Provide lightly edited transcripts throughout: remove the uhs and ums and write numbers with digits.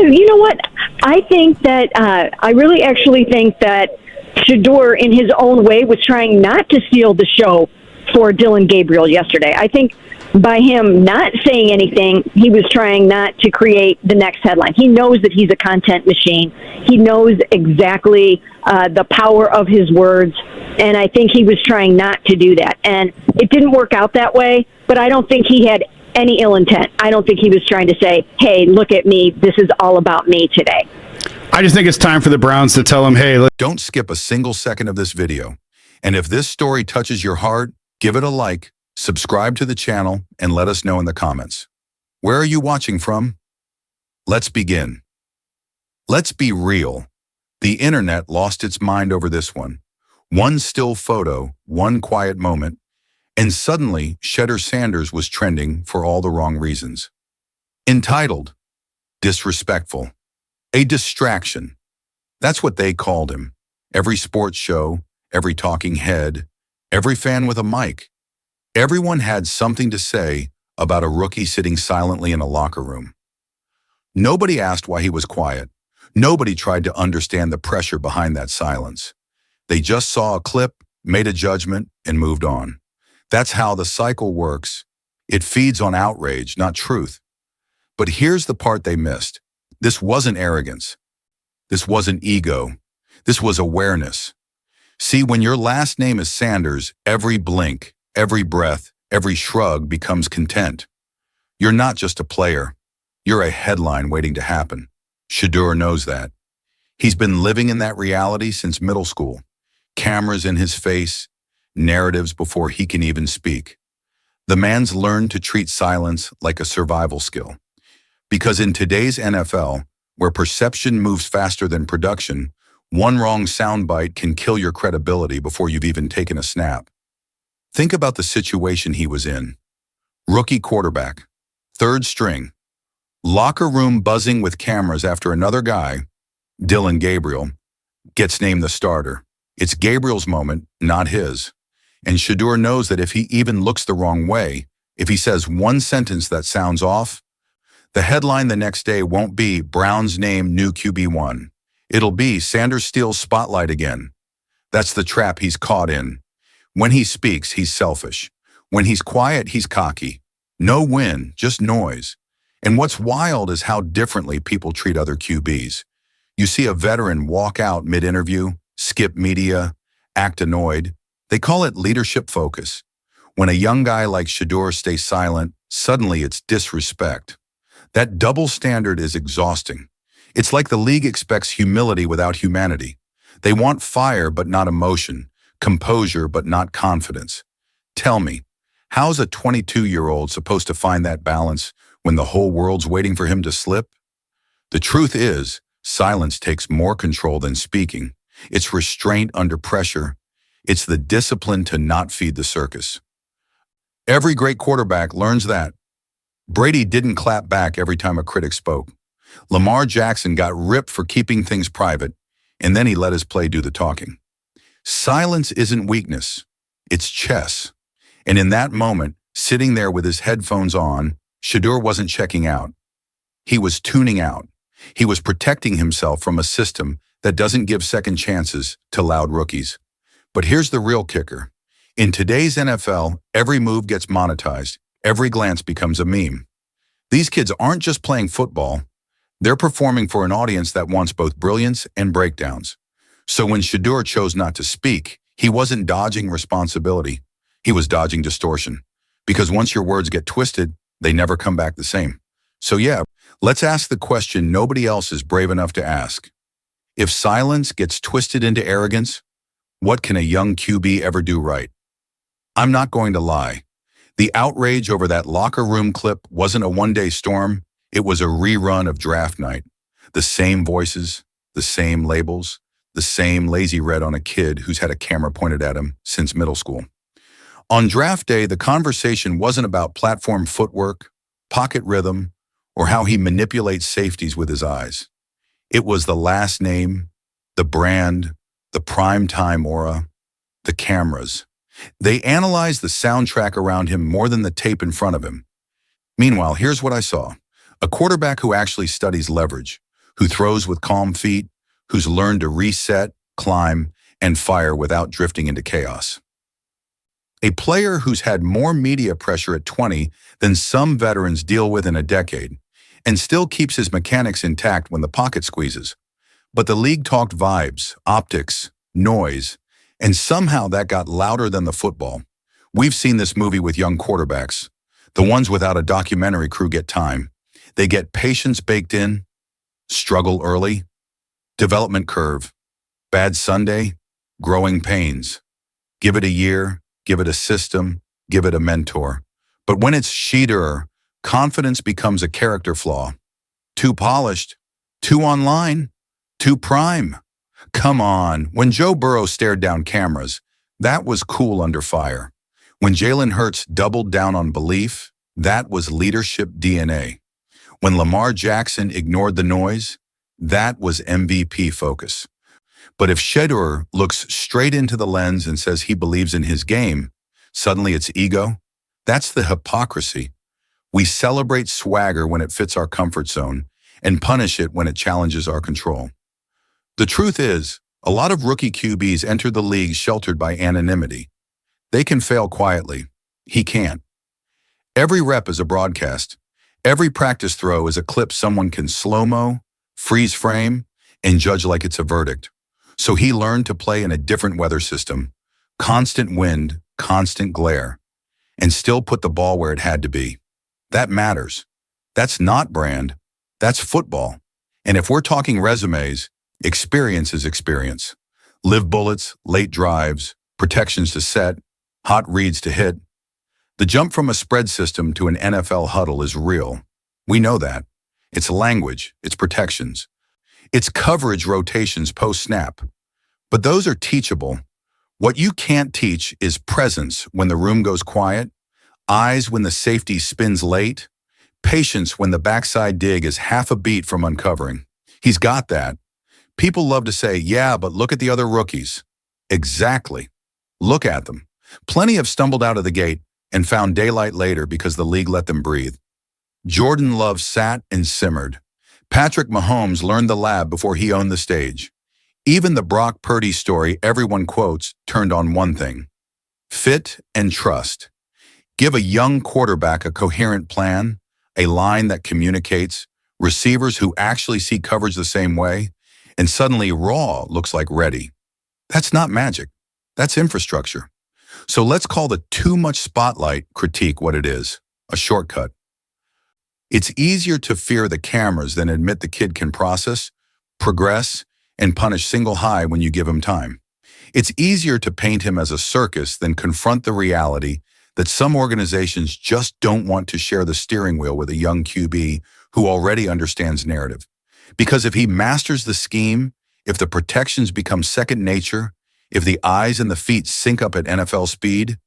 You know what? I think that I really actually think that Shedeur, in his own way, was trying not to steal the show for Dylan Gabriel yesterday. I think by him not saying anything, he was trying not to create the next headline. He knows that he's a content machine. He knows exactly the power of his words, and I think he was trying not to do that. And it didn't work out that way, but I don't think he had any ill intent. I don't think he was trying to say, hey, look at me, this is all about me today. I just think it's time for the Browns to tell him, hey, don't skip a single second of this video. And if this story touches your heart, give it a like, subscribe to the channel, and let us know in the comments. Where are you watching from? Let's begin. Let's be real. The internet lost its mind over this one. One still photo, one quiet moment, and suddenly Shedeur Sanders was trending for all the wrong reasons. Entitled, disrespectful, a distraction. That's what they called him. Every sports show, every talking head, every fan with a mic. Everyone had something to say about a rookie sitting silently in a locker room. Nobody asked why he was quiet. Nobody tried to understand the pressure behind that silence. They just saw a clip, made a judgment, and moved on. That's how the cycle works. It feeds on outrage, not truth. But here's the part they missed. This wasn't arrogance. This wasn't ego. This was awareness. See, when your last name is Sanders, every blink, every breath, every shrug becomes content. You're not just a player. You're a headline waiting to happen. Shedeur knows that. He's been living in that reality since middle school. Cameras in his face, narratives before he can even speak. The man's learned to treat silence like a survival skill. Because in today's NFL, where perception moves faster than production, one wrong soundbite can kill your credibility before you've even taken a snap. Think about the situation he was in. Rookie quarterback, third string, locker room buzzing with cameras after another guy, Dylan Gabriel, gets named the starter. It's Gabriel's moment, not his. And Shedeur knows that if he even looks the wrong way, if he says one sentence that sounds off, the headline the next day won't be Brown's name new QB1. It'll be Sanders steals spotlight again. That's the trap he's caught in. When he speaks, he's selfish. When he's quiet, he's cocky. No win, just noise. And what's wild is how differently people treat other QBs. You see a veteran walk out mid-interview, skip media, act annoyed. They call it leadership focus. When a young guy like Shedeur stays silent, suddenly it's disrespect. That double standard is exhausting. It's like the league expects humility without humanity. They want fire but not emotion, composure but not confidence. Tell me, how's a 22-year-old supposed to find that balance when the whole world's waiting for him to slip? The truth is, silence takes more control than speaking. It's restraint under pressure. It's the discipline to not feed the circus. Every great quarterback learns that. Brady didn't clap back every time a critic spoke. Lamar Jackson got ripped for keeping things private, and then he let his play do the talking. Silence isn't weakness, it's chess. And in that moment, sitting there with his headphones on, Shedeur wasn't checking out. He was tuning out. He was protecting himself from a system that doesn't give second chances to loud rookies. But here's the real kicker. In today's NFL, every move gets monetized. Every glance becomes a meme. These kids aren't just playing football. They're performing for an audience that wants both brilliance and breakdowns. So when Shedeur chose not to speak, he wasn't dodging responsibility. He was dodging distortion. Because once your words get twisted, they never come back the same. So yeah, let's ask the question nobody else is brave enough to ask. If silence gets twisted into arrogance, what can a young QB ever do right? I'm not going to lie. The outrage over that locker room clip wasn't a one-day storm. It was a rerun of draft night. The same voices, the same labels, the same lazy red on a kid who's had a camera pointed at him since middle school. On draft day, the conversation wasn't about platform footwork, pocket rhythm, or how he manipulates safeties with his eyes. It was the last name, the brand, the primetime aura, the cameras. They analyzed the soundtrack around him more than the tape in front of him. Meanwhile, here's what I saw. A quarterback who actually studies leverage, who throws with calm feet, who's learned to reset, climb, and fire without drifting into chaos. A player who's had more media pressure at 20 than some veterans deal with in a decade, and still keeps his mechanics intact when the pocket squeezes. But the league talked vibes, optics, noise, and somehow that got louder than the football. We've seen this movie with young quarterbacks. The ones without a documentary crew get time. They get patience baked in, struggle early, development curve, bad Sunday, growing pains. Give it a year, give it a system, give it a mentor. But when it's Shedeur, confidence becomes a character flaw. Too polished, too online, too prime. Come on, when Joe Burrow stared down cameras, that was cool under fire. When Jalen Hurts doubled down on belief, that was leadership DNA. When Lamar Jackson ignored the noise, that was MVP focus. But if Shedeur looks straight into the lens and says he believes in his game, suddenly it's ego. That's the hypocrisy. We celebrate swagger when it fits our comfort zone and punish it when it challenges our control. The truth is, a lot of rookie QBs enter the league sheltered by anonymity. They can fail quietly. He can't. Every rep is a broadcast. Every practice throw is a clip someone can slow-mo, freeze frame, and judge like it's a verdict. So he learned to play in a different weather system, constant wind, constant glare, and still put the ball where it had to be. That matters. That's not brand. That's football. And if we're talking resumes, experience is experience. Live bullets, late drives, protections to set, hot reads to hit. The jump from a spread system to an NFL huddle is real. We know that. It's language, it's protections. It's coverage rotations post-snap. But those are teachable. What you can't teach is presence when the room goes quiet, eyes when the safety spins late, patience when the backside dig is half a beat from uncovering. He's got that. People love to say, yeah, but look at the other rookies. Exactly. Look at them. Plenty have stumbled out of the gate and found daylight later because the league let them breathe. Jordan Love sat and simmered. Patrick Mahomes learned the lab before he owned the stage. Even the Brock Purdy story everyone quotes turned on one thing: fit and trust. Give a young quarterback a coherent plan, a line that communicates, receivers who actually see coverage the same way, and suddenly raw looks like ready. That's not magic. That's infrastructure. So let's call the too much spotlight critique what it is: a shortcut. It's easier to fear the cameras than admit the kid can process, progress, and punish single high when you give him time. It's easier to paint him as a circus than confront the reality that some organizations just don't want to share the steering wheel with a young QB who already understands narrative. Because if he masters the scheme, if the protections become second nature, if the eyes and the feet sync up at NFL speed,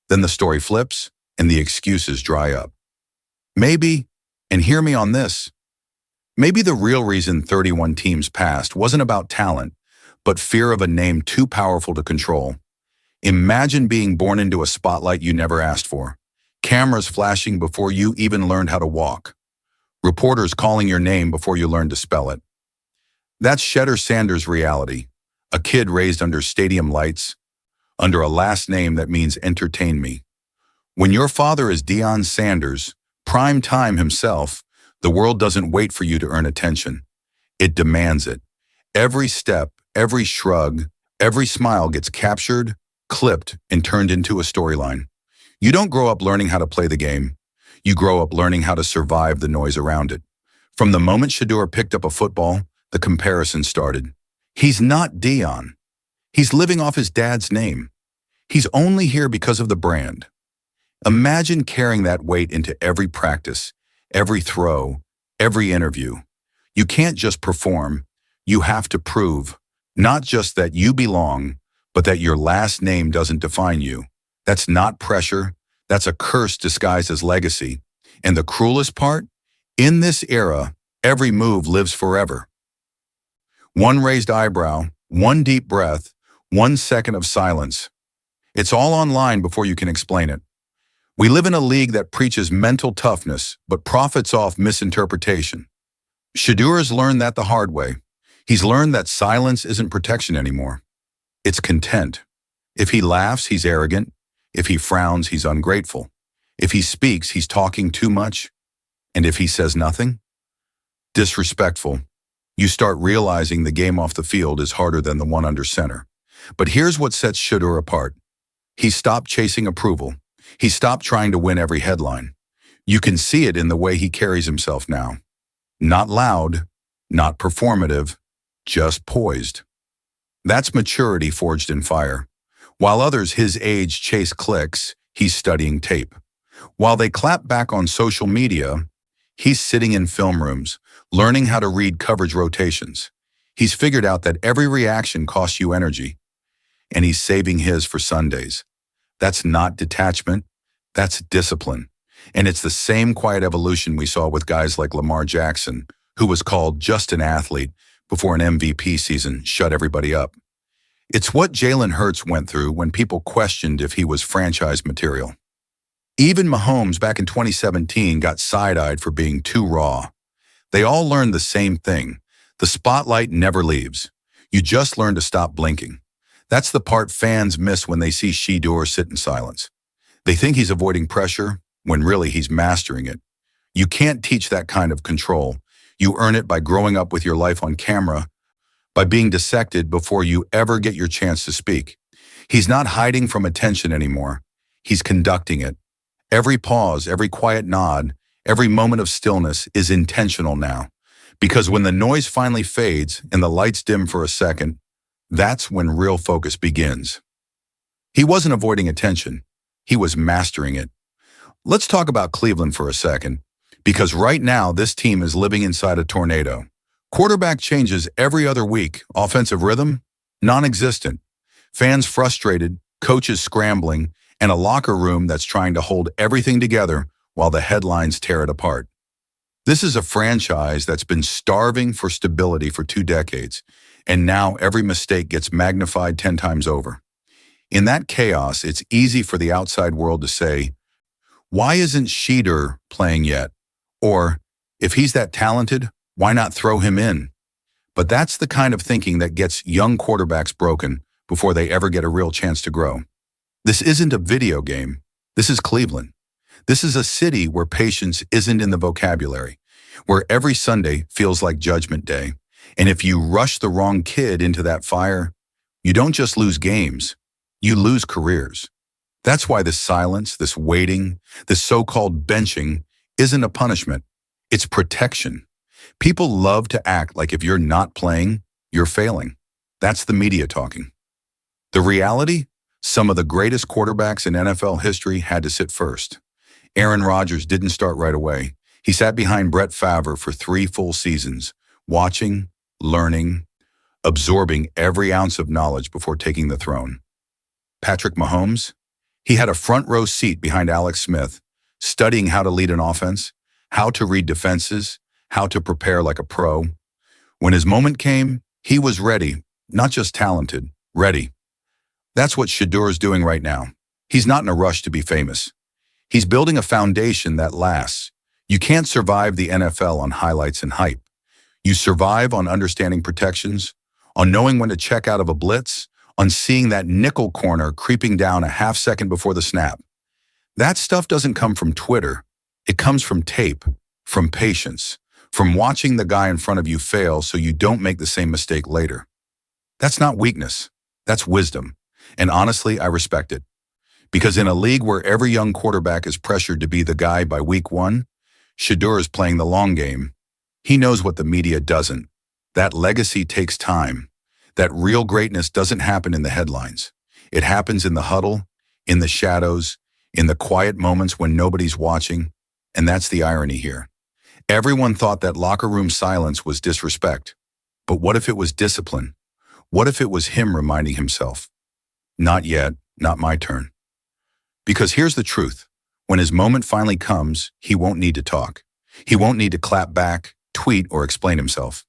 then the story flips and the excuses dry up. Maybe, and hear me on this, maybe the real reason 31 teams passed wasn't about talent, but fear of a name too powerful to control. Imagine being born into a spotlight you never asked for, cameras flashing before you even learned how to walk, reporters calling your name before you learned to spell it. That's Shedeur Sanders' reality, a kid raised under stadium lights, under a last name that means entertain me. When your father is Deion Sanders, prime time himself, the world doesn't wait for you to earn attention. It demands it. Every step, every shrug, every smile gets captured, clipped, and turned into a storyline. You don't grow up learning how to play the game. You grow up learning how to survive the noise around it. From the moment Shedeur picked up a football, the comparison started. He's not Deion. He's living off his dad's name. He's only here because of the brand. Imagine carrying that weight into every practice, every throw, every interview. You can't just perform. You have to prove, not just that you belong, but that your last name doesn't define you. That's not pressure. That's a curse disguised as legacy. And the cruelest part? In this era, every move lives forever. One raised eyebrow, one deep breath, 1 second of silence. It's all online before you can explain it. We live in a league that preaches mental toughness, but profits off misinterpretation. Shedeur has learned that the hard way. He's learned that silence isn't protection anymore. It's content. If he laughs, he's arrogant. If he frowns, he's ungrateful. If he speaks, he's talking too much. And if he says nothing, disrespectful. You start realizing the game off the field is harder than the one under center. But here's what sets Shedeur apart. He stopped chasing approval. He stopped trying to win every headline. You can see it in the way he carries himself now. Not loud, not performative, just poised. That's maturity forged in fire. While others his age chase clicks, he's studying tape. While they clap back on social media, he's sitting in film rooms, learning how to read coverage rotations. He's figured out that every reaction costs you energy, and he's saving his for Sundays. That's not detachment, that's discipline. And it's the same quiet evolution we saw with guys like Lamar Jackson, who was called just an athlete before an MVP season shut everybody up. It's what Jalen Hurts went through when people questioned if he was franchise material. Even Mahomes back in 2017 got side-eyed for being too raw. They all learned the same thing. The spotlight never leaves. You just learn to stop blinking. That's the part fans miss when they see Shedeur sit in silence. They think he's avoiding pressure, when really he's mastering it. You can't teach that kind of control. You earn it by growing up with your life on camera, by being dissected before you ever get your chance to speak. He's not hiding from attention anymore. He's conducting it. Every pause, every quiet nod, every moment of stillness is intentional now. Because when the noise finally fades and the lights dim for a second, that's when real focus begins. He wasn't avoiding attention. He was mastering it. Let's talk about Cleveland for a second, because right now this team is living inside a tornado. Quarterback changes every other week. Offensive rhythm? Non-existent. Fans frustrated, coaches scrambling, and a locker room that's trying to hold everything together while the headlines tear it apart. This is a franchise that's been starving for stability for 2 decades, and now every mistake gets magnified 10 times over. In that chaos, it's easy for the outside world to say, "Why isn't Shedeur playing yet?" Or, "If he's that talented, why not throw him in?" But that's the kind of thinking that gets young quarterbacks broken before they ever get a real chance to grow. This isn't a video game. This is Cleveland. This is a city where patience isn't in the vocabulary, where every Sunday feels like Judgment Day. And if you rush the wrong kid into that fire, you don't just lose games, you lose careers. That's why this silence, this waiting, this so-called benching isn't a punishment. It's protection. People love to act like if you're not playing, you're failing. That's the media talking. The reality? Some of the greatest quarterbacks in NFL history had to sit first. Aaron Rodgers didn't start right away. He sat behind Brett Favre for 3 full seasons, watching, learning, absorbing every ounce of knowledge before taking the throne. Patrick Mahomes? He had a front row seat behind Alex Smith, studying how to lead an offense, how to read defenses, how to prepare like a pro. When his moment came, he was ready, not just talented, ready. That's what Shedeur's doing right now. He's not in a rush to be famous. He's building a foundation that lasts. You can't survive the NFL on highlights and hype. You survive on understanding protections, on knowing when to check out of a blitz, on seeing that nickel corner creeping down a half second before the snap. That stuff doesn't come from Twitter. It comes from tape, from patience, from watching the guy in front of you fail so you don't make the same mistake later. That's not weakness. That's wisdom. And honestly, I respect it. Because in a league where every young quarterback is pressured to be the guy by week 1, Shedeur is playing the long game. He knows what the media doesn't. That legacy takes time. That real greatness doesn't happen in the headlines. It happens in the huddle, in the shadows, in the quiet moments when nobody's watching. And that's the irony here. Everyone thought that locker room silence was disrespect. But what if it was discipline? What if it was him reminding himself, "Not yet, not my turn"? Because here's the truth. When his moment finally comes, he won't need to talk. He won't need to clap back, tweet, or explain himself.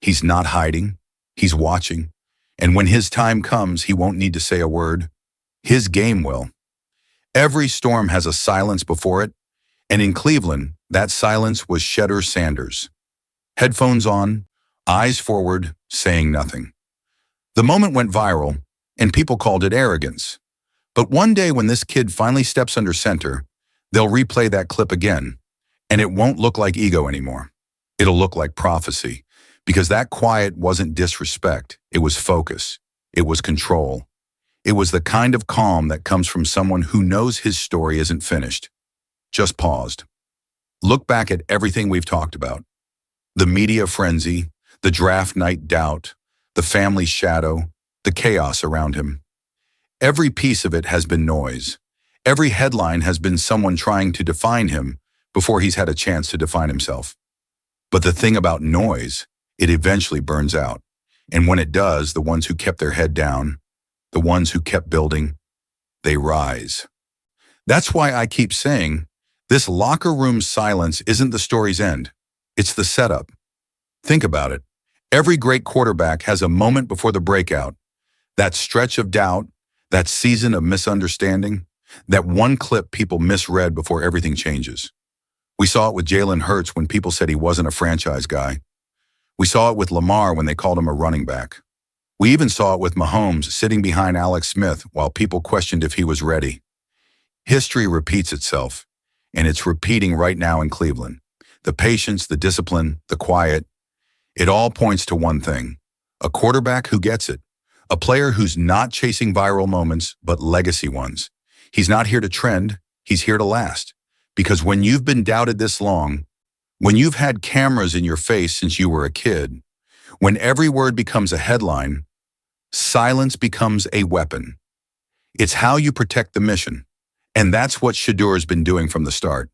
He's not hiding. He's watching. And when his time comes, he won't need to say a word. His game will. Every storm has a silence before it. And in Cleveland, that silence was Shedeur Sanders. Headphones on, eyes forward, saying nothing. The moment went viral, and people called it arrogance. But one day when this kid finally steps under center, they'll replay that clip again, and it won't look like ego anymore. It'll look like prophecy, because that quiet wasn't disrespect, it was focus, it was control. It was the kind of calm that comes from someone who knows his story isn't finished, just paused. Look back at everything we've talked about. The media frenzy, the draft night doubt, the family shadow, the chaos around him. Every piece of it has been noise. Every headline has been someone trying to define him before he's had a chance to define himself. But the thing about noise, it eventually burns out. And when it does, the ones who kept their head down, the ones who kept building, they rise. That's why I keep saying, this locker room silence isn't the story's end. It's the setup. Think about it. Every great quarterback has a moment before the breakout. That stretch of doubt, that season of misunderstanding, that one clip people misread before everything changes. We saw it with Jalen Hurts when people said he wasn't a franchise guy. We saw it with Lamar when they called him a running back. We even saw it with Mahomes sitting behind Alex Smith while people questioned if he was ready. History repeats itself, and it's repeating right now in Cleveland. The patience, the discipline, the quiet, it all points to one thing: a quarterback who gets it, a player who's not chasing viral moments, but legacy ones. He's not here to trend, he's here to last. Because when you've been doubted this long, when you've had cameras in your face since you were a kid, when every word becomes a headline, silence becomes a weapon. It's how you protect the mission. And that's what Shedeur's been doing from the start.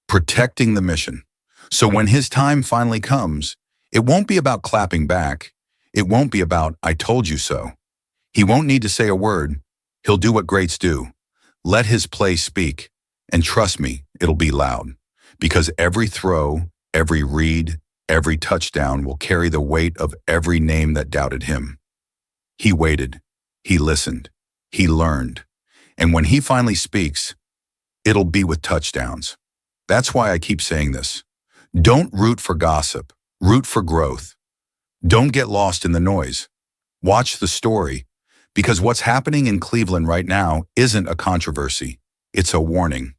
Protecting the mission. So when his time finally comes, it won't be about clapping back. It won't be about, I told you so. He won't need to say a word. He'll do what greats do. Let his play speak. And trust me, it'll be loud. Because every throw, every read, every touchdown will carry the weight of every name that doubted him. He waited. He listened. He learned. And when he finally speaks, it'll be with touchdowns. That's why I keep saying this. Don't root for gossip. Root for growth. Don't get lost in the noise. Watch the story. Because what's happening in Cleveland right now isn't a controversy. It's a warning.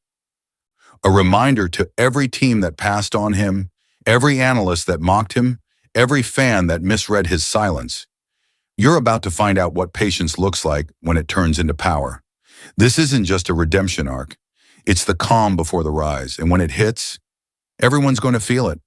A reminder to every team that passed on him, every analyst that mocked him, every fan that misread his silence. You're about to find out what patience looks like when it turns into power. This isn't just a redemption arc. It's the calm before the rise. And when it hits, everyone's going to feel it.